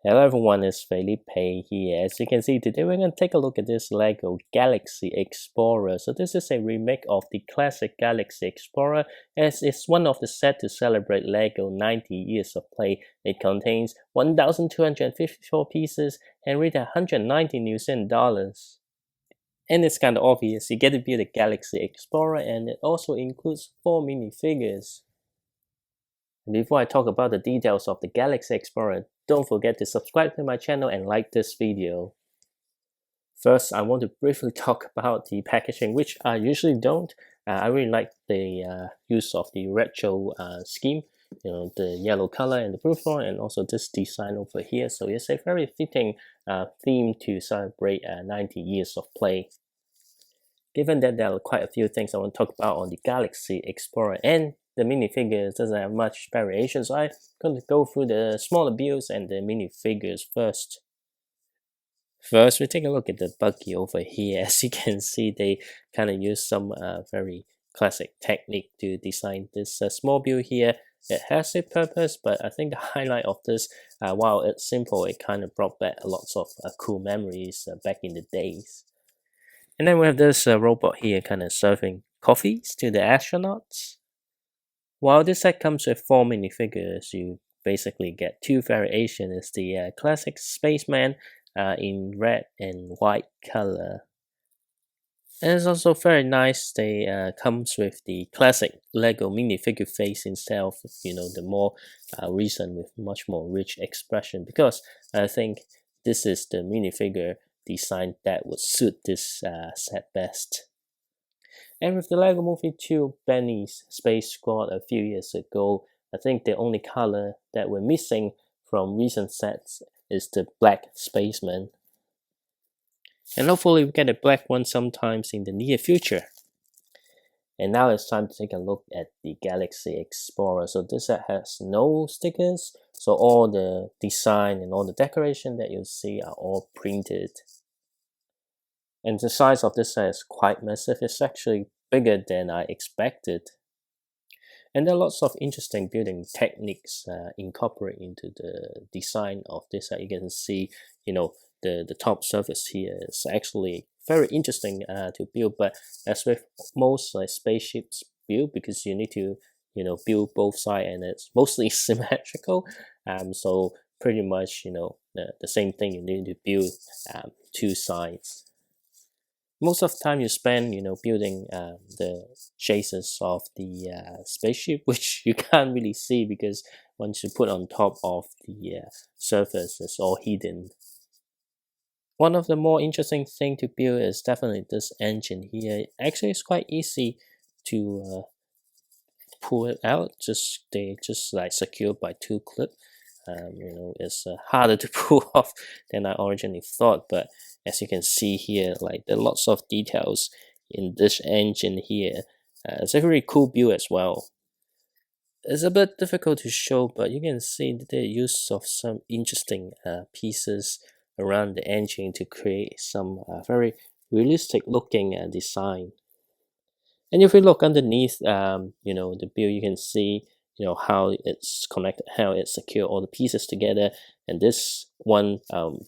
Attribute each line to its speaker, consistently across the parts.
Speaker 1: Hello everyone, it's Felipe here. As you can see, today we're going to take a look at this LEGO Galaxy Explorer. So this is a remake of the classic Galaxy Explorer, as it's one of the set to celebrate LEGO 90 years of play. It contains 1,254 pieces and rated 190 New Zealand dollars. And it's kind of obvious, you get to build a Galaxy Explorer, and it also includes 4 minifigures. Before I talk about the details of the Galaxy Explorer, don't forget to subscribe to my channel and like this video. First, I want to briefly talk about the packaging, which I usually don't. I really like the use of the retro scheme, the yellow color and the blue floor, and also this design over here. So it's a very fitting theme to celebrate 90 years of play. Given that there are quite a few things I want to talk about on the Galaxy Explorer, and the minifigures doesn't have much variation, so I'm going to go through the smaller builds and the minifigures first. First, we take a look at the buggy over here. As you can see, they kind of use some very classic technique to design this small build here. It has a purpose, but I think the highlight of this, while it's simple, it kind of brought back lots of cool memories back in the days. And then we have this robot here kind of serving coffees to the astronauts. While this set comes with 4 minifigures, you basically get 2 variations. It's the classic spaceman in red and white color. And it's also very nice, they comes with the classic LEGO minifigure face instead of, the more recent with much more rich expression, because I think this is the minifigure design that would suit this set best. And with the LEGO Movie 2 Benny's Space Squad a few years ago, I think the only color that we're missing from recent sets is the black spaceman. And hopefully we get a black one sometimes in the near future. And now it's time to take a look at the Galaxy Explorer. So this set has no stickers, so all the design and all the decoration that you see are all printed. And the size of this set is quite massive. It's actually bigger than I expected. And there are lots of interesting building techniques incorporated into the design of this set. You can see, the top surface here is actually very interesting to build. But as with most spaceships build, because you need to, build both sides, and it's mostly symmetrical. So pretty much, the same thing, you need to build 2 sides. Most of the time you spend, building the chassis of the spaceship, which you can't really see because once you put on top of the surface, it's all hidden. One of the more interesting thing to build is definitely this engine here. Actually, it's quite easy to pull it out. They just like secured by 2 clips. It's harder to pull off than I originally thought, but as you can see here, like there are lots of details in this engine here. It's a very cool build as well. It's a bit difficult to show, but you can see the use of some interesting pieces around the engine to create some very realistic looking design. And if we look underneath, the build, you can see how it's connected, how it secure all the pieces together. And this one,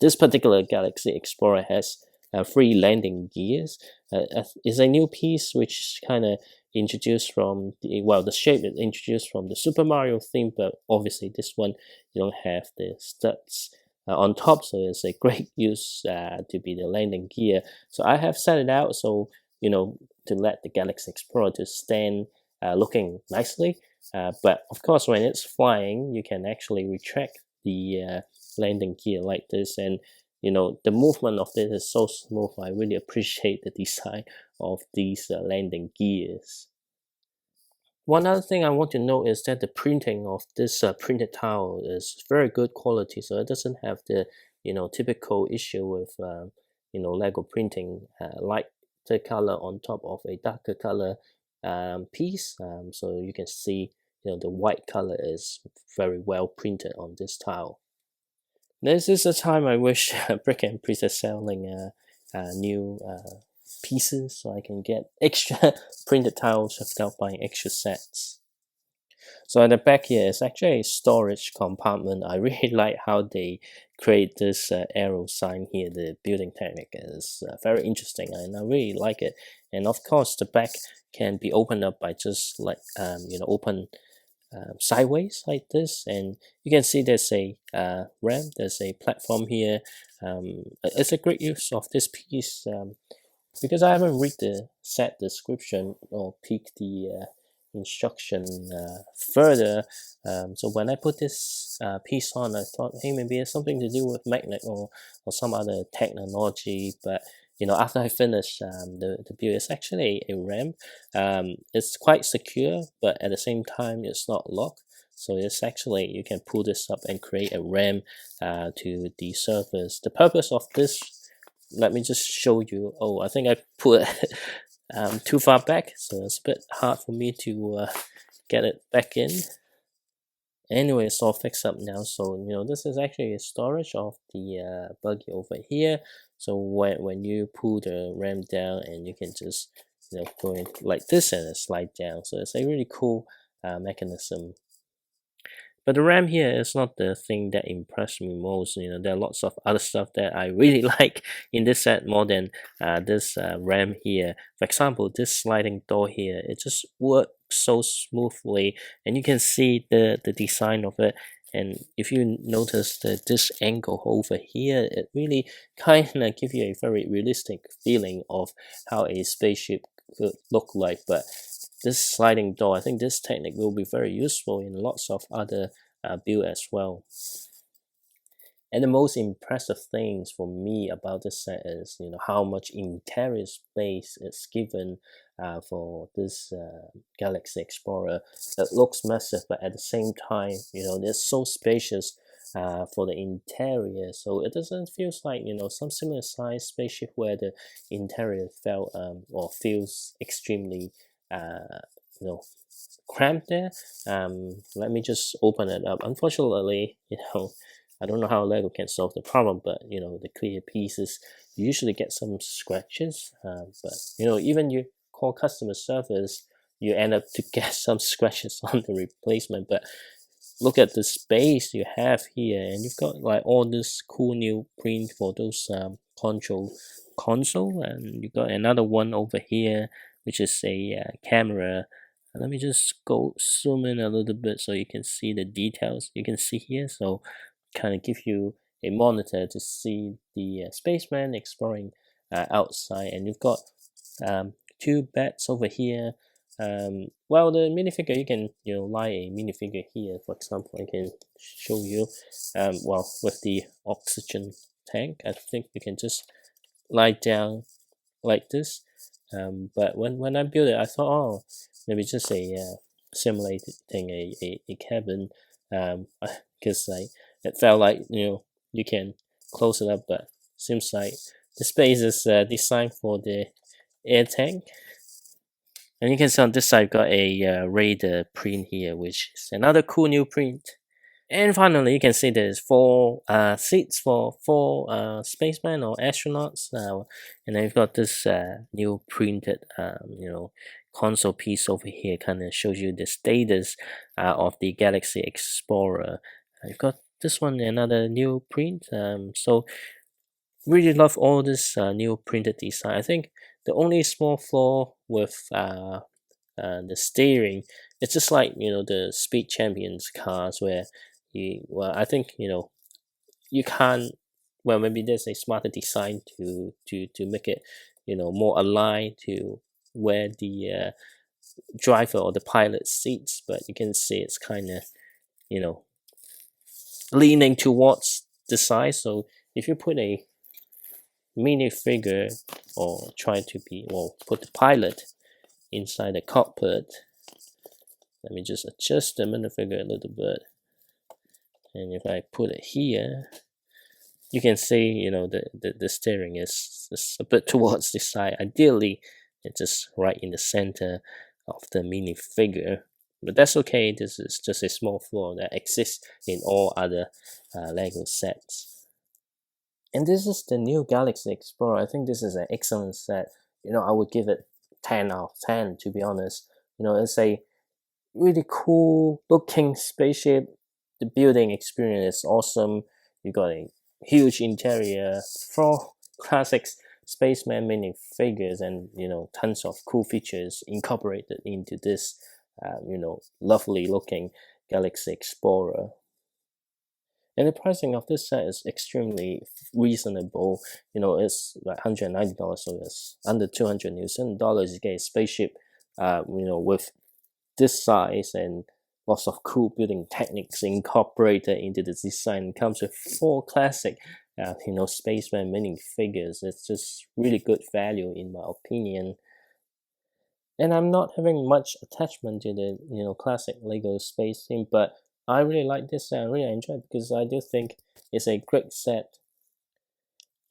Speaker 1: this particular Galaxy Explorer has 3 landing gears. It's a new piece which kind of introduced from the shape is introduced from the Super Mario theme, but obviously this one you don't have the studs on top, so it's a great use to be the landing gear. So I have set it out so to let the Galaxy Explorer to stand looking nicely. But of course, when it's flying, you can actually retract the landing gear like this, and the movement of this is so smooth. I really appreciate the design of these landing gears. One other thing I want to note is that the printing of this printed tile is very good quality, so it doesn't have the typical issue with Lego printing, light the color on top of a darker color piece. So you can see the white color is very well printed on this tile. This is the time I wish Brick and Priest is selling new pieces so I can get extra printed tiles without buying extra sets. So at the back here is actually a storage compartment. I really like how they create this arrow sign here. The building technique is very interesting, and I really like it. And of course, the back can be opened up by just like open sideways like this, and you can see there's a ramp, there's a platform here. It's a great use of this piece, because I haven't read the set description or peek the instruction further. So when I put this piece on, I thought, hey, maybe it's something to do with magnet or some other technology. But after I finished the build, it's actually a ramp. It's quite secure, but at the same time, it's not locked. So it's actually, you can pull this up and create a ramp to the surface. The purpose of this, let me just show you. Oh, I think I put it too far back, so it's a bit hard for me to get it back in. Anyway, it's all fixed up now. So this is actually a storage of the buggy over here. So when you pull the ramp down, and you can just go in like this and it slide down. So it's a really cool mechanism. But the RAM here is not the thing that impressed me most. There are lots of other stuff that I really like in this set more than this RAM here. For example, this sliding door here, it just works so smoothly, and you can see the design of it. And if you notice this angle over here, it really kind of give you a very realistic feeling of how a spaceship could look like. But this sliding door, I think this technique will be very useful in lots of other build as well. And the most impressive things for me about this set is how much interior space is given for this Galaxy Explorer. It looks massive, but at the same time, it's so spacious for the interior, so it doesn't feel like some similar size spaceship where the interior felt or feels extremely cramped there. Let me just open it up. Unfortunately, I don't know how Lego can solve the problem, but the clear pieces, you usually get some scratches. But even you call customer service, you end up to get some scratches on the replacement. But look at the space you have here, and you've got like all this cool new print for those control console, and you got another one over here, which is a camera. Let me just go zoom in a little bit so you can see the details you can see here. So kind of give you a monitor to see the spaceman exploring outside, and you've got two beds over here. Well, the minifigure, you can lie a minifigure here. For example, I can show you. Well, with the oxygen tank, I think you can just lie down like this. But when I built it, I thought, oh, maybe just a simulating a cabin, because like it felt like you can close it up, but seems like the space is designed for the air tank. And you can see on this side, got a radar print here, which is another cool new print. And finally, you can see there's four seats for four spacemen or astronauts. And then you've got this new printed, console piece over here, kind of shows you the status of the Galaxy Explorer. You've got this one, another new print. So really love all this new printed design. I think the only small flaw with the steering, it's just like the Speed Champions cars where I think you can't, well, maybe there's a smarter design to make it more aligned to where the driver or the pilot sits, but you can see it's kind of leaning towards the side. So if you put a minifigure or try to put the pilot inside the cockpit, let me just adjust the minifigure a little bit, and if I put it here, you can see the steering is a bit towards the side. Ideally it's just right in the center of the minifigure, but that's okay. This is just a small flaw that exists in all other Lego sets. And this is the new Galaxy Explorer. I think this is an excellent set. I would give it 10 out of 10, to be honest. It's a really cool looking spaceship. The building experience is awesome. You got a huge interior, 4 classic spaceman minifigures, and tons of cool features incorporated into this lovely looking Galaxy Explorer. And the pricing of this set is extremely reasonable. It's like $190, so it's under 200 New Zealand dollars. You get a spaceship, with this size and lots of cool building techniques incorporated into the design. It comes with 4 classic, spaceman minifigures. It's just really good value in my opinion. And I'm not having much attachment to the classic Lego space theme, but I really like this set. I really enjoy it because I do think it's a great set.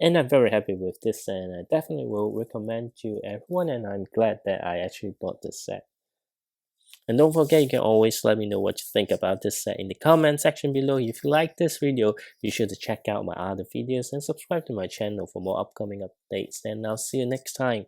Speaker 1: And I'm very happy with this set, and I definitely will recommend to everyone, and I'm glad that I actually bought this set. And don't forget, you can always let me know what you think about this set in the comment section below. If you like this video, be sure to check out my other videos and subscribe to my channel for more upcoming updates. And I'll see you next time.